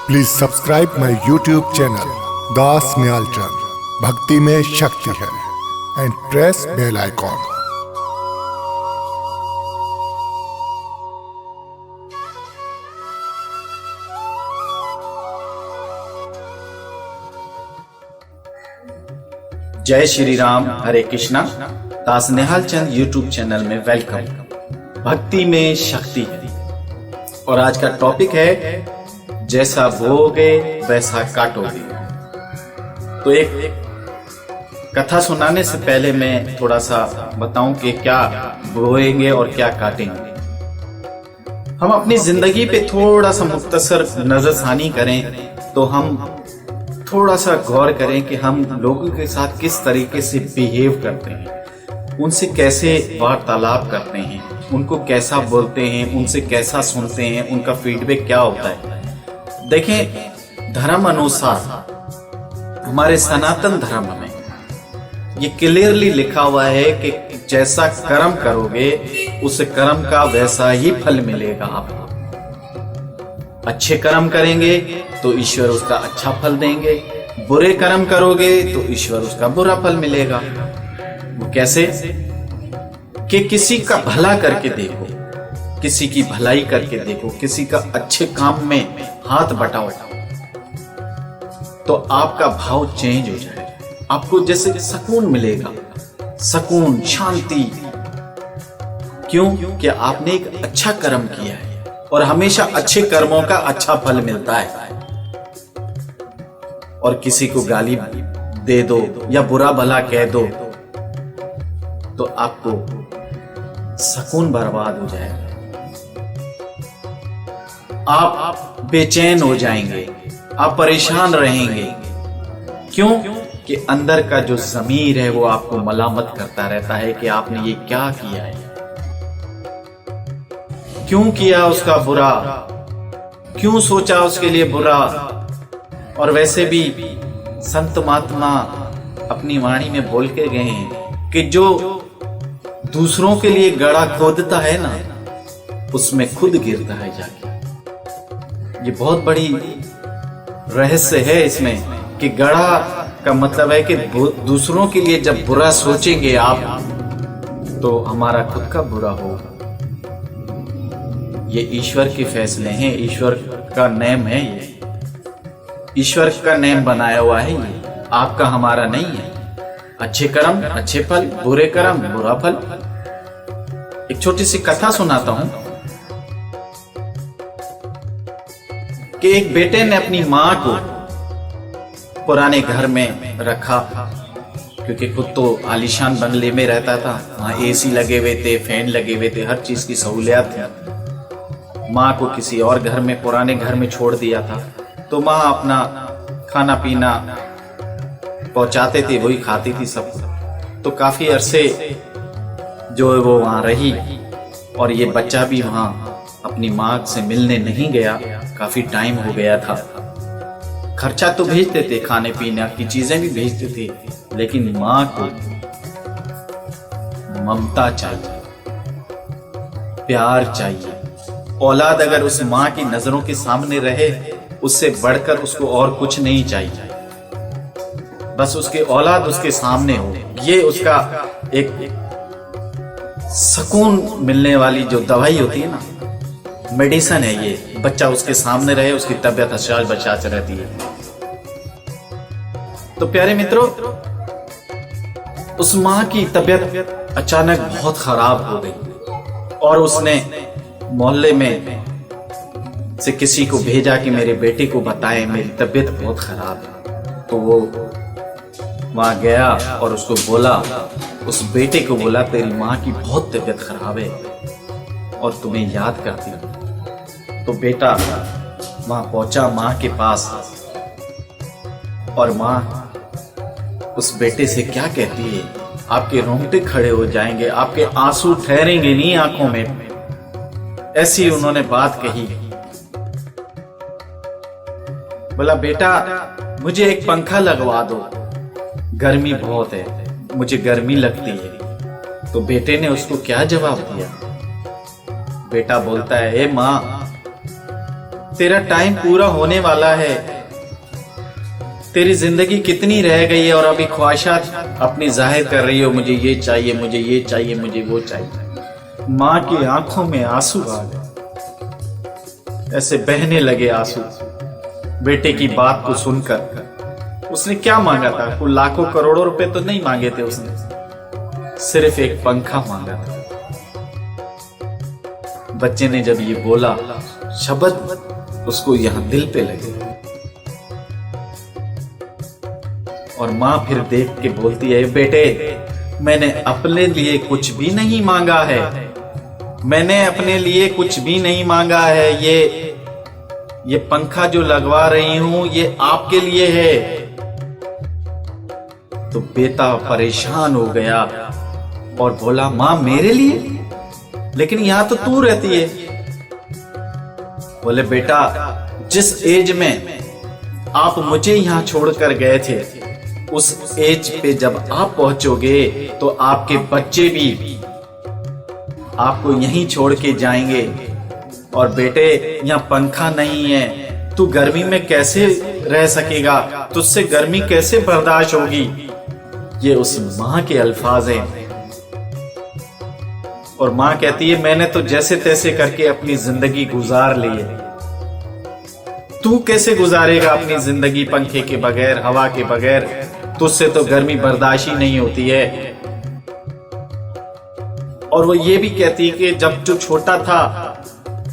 Please subscribe my YouTube channel Das Nyalchand. भक्ति में शक्ति है एंड प्रेस बेल आइकॉन। जय श्री राम, हरे कृष्णा। दास न्यालचंद यूट्यूब चैनल में वेलकम। भक्ति में शक्ति है और आज का टॉपिक है जैसा बोओगे वैसा काटोगे। तो एक कथा सुनाने से पहले मैं थोड़ा सा बताऊं कि क्या बोएंगे और क्या काटेंगे। हम अपनी जिंदगी पे थोड़ा सा मुख्तसर नजरसानी करें तो हम थोड़ा सा गौर करें कि हम लोगों के साथ किस तरीके से बिहेव करते हैं, उनसे कैसे वार्तालाप करते हैं, उनको कैसा बोलते हैं, उनसे कैसा सुनते हैं, उनका फीडबैक क्या होता है। देखें, धर्म अनुसार हमारे सनातन धर्म में ये क्लियरली लिखा हुआ है कि जैसा कर्म करोगे उस कर्म का वैसा ही फल मिलेगा आपको। अच्छे कर्म करेंगे तो ईश्वर उसका अच्छा फल देंगे, बुरे कर्म करोगे तो ईश्वर उसका बुरा फल मिलेगा। वो कैसे? कि किसी का भला करके देखो, किसी की भलाई करके देखो, किसी का अच्छे काम में हाथ बटाओ तो आपका भाव चेंज हो जाएगा। आपको जैसे सुकून मिलेगा, सुकून, शांति। क्यों? कि आपने एक अच्छा कर्म किया है और हमेशा अच्छे कर्मों का अच्छा फल मिलता है। और किसी को गाली दे दो या बुरा भला कह दो तो आपको सुकून बर्बाद हो जाएगा, आप बेचैन हो जाएंगे, आप परेशान रहेंगे। क्यों? कि अंदर का जो ज़मीर है वो आपको मलामत करता रहता है कि आपने ये क्या किया है, क्यों किया उसका बुरा, क्यों सोचा उसके लिए बुरा। और वैसे भी संत महात्मा अपनी वाणी में बोल के गए हैं कि जो दूसरों के लिए गड्ढा खोदता है ना, उसमें खुद गिरता है जाके। ये बहुत बड़ी रहस्य है इसमें कि गड्ढा का मतलब है कि दूसरों के लिए जब बुरा सोचेंगे आप तो हमारा खुद का बुरा होगा। ये ईश्वर के फैसले हैं, ईश्वर का नेम है, ये ईश्वर का नेम बनाया हुआ है, ये आपका हमारा नहीं है। अच्छे कर्म अच्छे फल, बुरे कर्म बुरा फल। एक छोटी सी कथा सुनाता हूं कि एक बेटे ने अपनी मां को पुराने घर में रखा, क्योंकि खुद तो आलीशान बंगले में रहता था, वहां एसी लगे हुए थे, फैन लगे हुए थे, हर चीज की सहूलियत थी। मां को किसी और घर में, पुराने घर में छोड़ दिया था, तो मां अपना खाना पीना पहुंचाते थे, वही खाती थी सब। तो काफी अरसे जो है वो वहां रही और ये बच्चा भी वहां अपनी मां से मिलने नहीं गया। काफी टाइम हो गया था। खर्चा तो भेजते थे, खाने पीने की चीजें भी भेजते थे, लेकिन मां को ममता चाहिए, प्यार चाहिए। औलाद अगर उस मां की नजरों के सामने रहे, उससे बढ़कर उसको और कुछ नहीं चाहिए। बस उसकी औलाद उसके सामने हो, ये उसका एक सुकून मिलने वाली जो दवाई होती है ना, मेडिसिन है ये। बच्चा उसके सामने रहे, उसकी तबीयत हशाल बचाच रहती है। तो प्यारे मित्रों, उस मां की तबीयत अचानक बहुत खराब हो गई और उसने मोहल्ले में से किसी को भेजा कि मेरे बेटे को बताएं मेरी तबीयत बहुत खराब है। तो वो वहां गया और उसको बोला, उस बेटे को बोला, तेरी मां की बहुत तबीयत खराब है और तुम्हें याद करती है। तो बेटा वहां पहुंचा मां के पास और मां उस बेटे से क्या कहती है, आपके रोंगटे खड़े हो जाएंगे, आपके आंसू ठहरेंगे नहीं आंखों में। ऐसी उन्होंने बात कही। बोला, बेटा मुझे एक पंखा लगवा दो, गर्मी बहुत है, मुझे गर्मी लगती है। तो बेटे ने उसको क्या जवाब दिया? बेटा बोलता है, ए मां, तेरा टाइम पूरा होने वाला है, तेरी जिंदगी कितनी रह गई है और अभी ख्वाहिशात अपनी जाहिर कर रही हो, मुझे ये चाहिए, मुझे ये चाहिए, मुझे वो चाहिए। माँ की आंखों में आंसू आ गए, ऐसे बहने लगे आंसू बेटे की बात को सुनकर। उसने क्या मांगा था? कोई लाखों करोड़ों रुपए तो नहीं मांगे थे उसने, सिर्फ एक पंखा मांगा था। बच्चे ने जब ये बोला शब्द, उसको यहां दिल पे लगे। और मां फिर देख के बोलती है, बेटे मैंने अपने लिए कुछ भी नहीं मांगा है, मैंने अपने लिए कुछ भी नहीं मांगा है। ये पंखा जो लगवा रही हूं ये आपके लिए है। तो बेटा परेशान हो गया और बोला, मां मेरे लिए? लेकिन यहां तो तू रहती है। बोले, बेटा जिस एज में आप मुझे यहां छोड़कर गए थे, उस एज पे जब आप पहुंचोगे तो आपके बच्चे भी आपको यहीं छोड़ के जाएंगे। और बेटे यहाँ पंखा नहीं है, तू गर्मी में कैसे रह सकेगा, तुझसे गर्मी कैसे बर्दाश्त होगी। ये उस माँ के अल्फाज हैं। और माँ कहती है, मैंने तो जैसे तैसे करके अपनी जिंदगी गुजार ली है, तू कैसे गुजारेगा अपनी जिंदगी पंखे के बगैर, हवा के बगैर? तुझसे तो गर्मी बर्दाश्त ही नहीं होती है। और वो ये भी कहती है कि जब जो छोटा था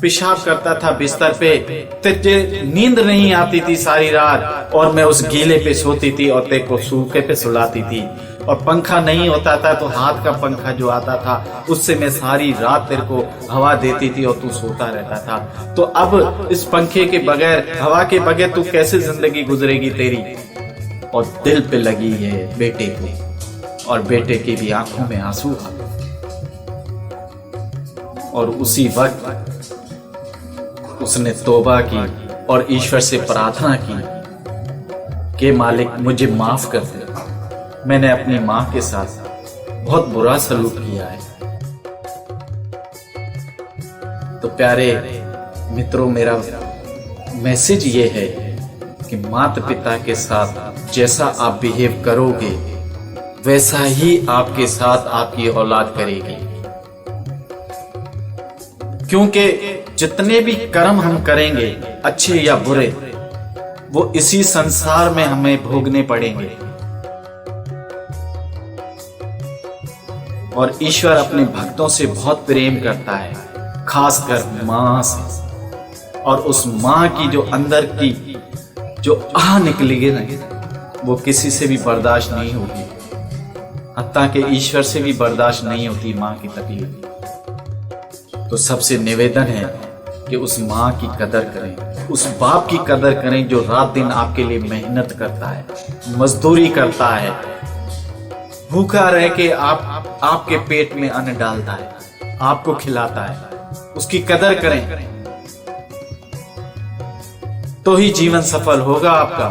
पेशाब करता था बिस्तर पे, तुझे नींद नहीं आती थी सारी रात, और मैं उस गीले पे सोती थी और तेरे को सूखे पे सुलाती थी। और पंखा नहीं होता था तो हाथ का पंखा जो आता था उससे मैं सारी रात तेरे को हवा देती थी और तू सोता रहता था। तो अब इस पंखे के बगैर, हवा के बगैर तू कैसे जिंदगी गुजरेगी तेरी? और दिल पे लगी है बेटे को, और बेटे की भी आंखों में आंसू आ गए। और उसी वक्त उसने तौबा की और ईश्वर से प्रार्थना की कि मालिक मुझे माफ कर दे, मैंने अपनी मां के साथ बहुत बुरा सलूक किया है। तो प्यारे मित्रों, मेरा मैसेज ये है कि माता पिता के साथ जैसा आप बिहेव करोगे वैसा ही आपके साथ आपकी औलाद करेगी। क्योंकि जितने भी कर्म हम करेंगे, अच्छे या बुरे, वो इसी संसार में हमें भोगने पड़ेंगे। और ईश्वर अपने भक्तों से बहुत प्रेम करता है, खासकर मां से। और उस मां की जो अंदर की जो आह निकलेगी ना, वो किसी से भी बर्दाश्त नहीं होगी, हत्ता कि ईश्वर से भी बर्दाश्त नहीं होती मां की तकलीफ। तो सबसे निवेदन है कि उस मां की कदर करें, उस बाप की कदर करें जो रात दिन आपके लिए मेहनत करता है, मजदूरी करता है, भूखा रह के आपके पेट में अन्न डालता है, आपको खिलाता है। उसकी कदर करें तो ही जीवन सफल होगा आपका।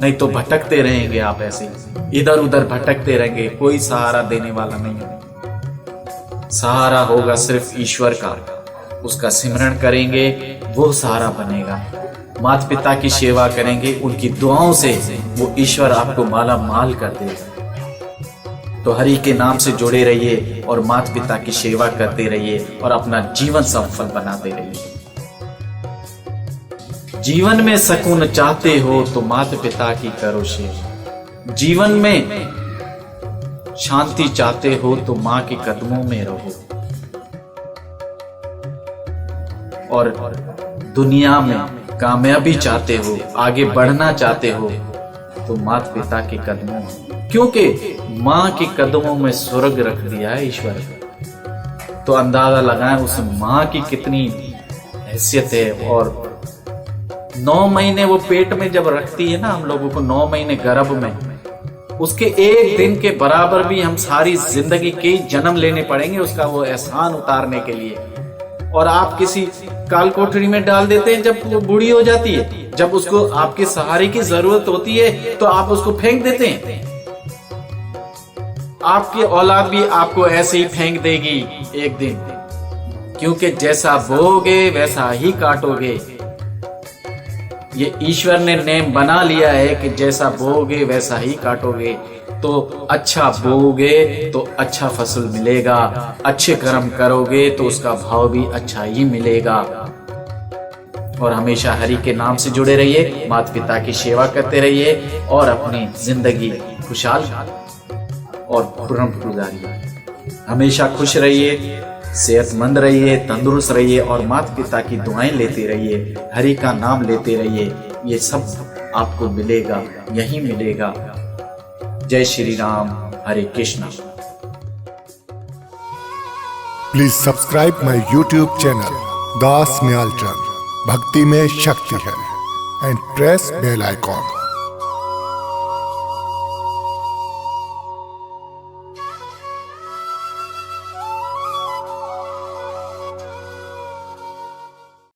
नहीं तो भटकते रहेंगे आप, ऐसे इधर उधर भटकते रहेंगे, कोई सहारा देने वाला नहीं है। सहारा होगा सिर्फ ईश्वर का, उसका सिमरन करेंगे वो सहारा बनेगा। माता पिता की सेवा करेंगे, उनकी दुआओं से वो ईश्वर आपको माला माल कर देगा। तो हरि के नाम से जुड़े रहिए और माता पिता की सेवा करते रहिए और अपना जीवन सफल बनाते रहिए। जीवन में सुकून चाहते हो तो माता पिता की करो सेवा। जीवन में शांति चाहते हो तो मां के कदमों में रहो। और दुनिया में कामयाबी चाहते हो, आगे बढ़ना चाहते हो तो माता पिता के कदमों में, क्योंकि मां के कदमों में स्वर्ग रख दिया है ईश्वर। तो अंदाजा लगाएं उस मां की कितनी हैसियत है। और 9 महीने वो पेट में जब रखती है ना हम लोगों को, 9 महीने गर्भ में, उसके एक दिन के बराबर भी हम सारी जिंदगी के जन्म लेने पड़ेंगे उसका वो एहसान उतारने के लिए। और आप किसी काल कोठरी में डाल देते हैं जब वो बूढ़ी हो जाती है, जब उसको आपके सहारे की जरूरत होती है तो आप उसको फेंक देते हैं। आपकी औलाद भी आपको ऐसे ही फेंक देगी एक दिन, क्योंकि जैसा बोओगे वैसा ही काटोगे। ये ईश्वर ने नेम बना लिया है कि जैसा बोओगे वैसा ही काटोगे। तो अच्छा बोओगे तो अच्छा फसल मिलेगा, अच्छे कर्म करोगे तो उसका भाव भी अच्छा ही मिलेगा। और हमेशा हरि के नाम से जुड़े रहिए, माता पिता की सेवा करते रहिए और अपनी जिंदगी खुशहाल और खुर्रम गुजारिए। हमेशा खुश रहिए, सेहतमंद रहिए, तंदुरुस्त रहिए और माता पिता की दुआएं लेते रहिए, हरि का नाम लेते रहिए। ये सब आपको मिलेगा, यही मिलेगा। जय Shri Ram, Hare Krishna. Please subscribe my YouTube channel Das Nyalchand, भक्ति में शक्ति है, एंड प्रेस बेल आइकॉन।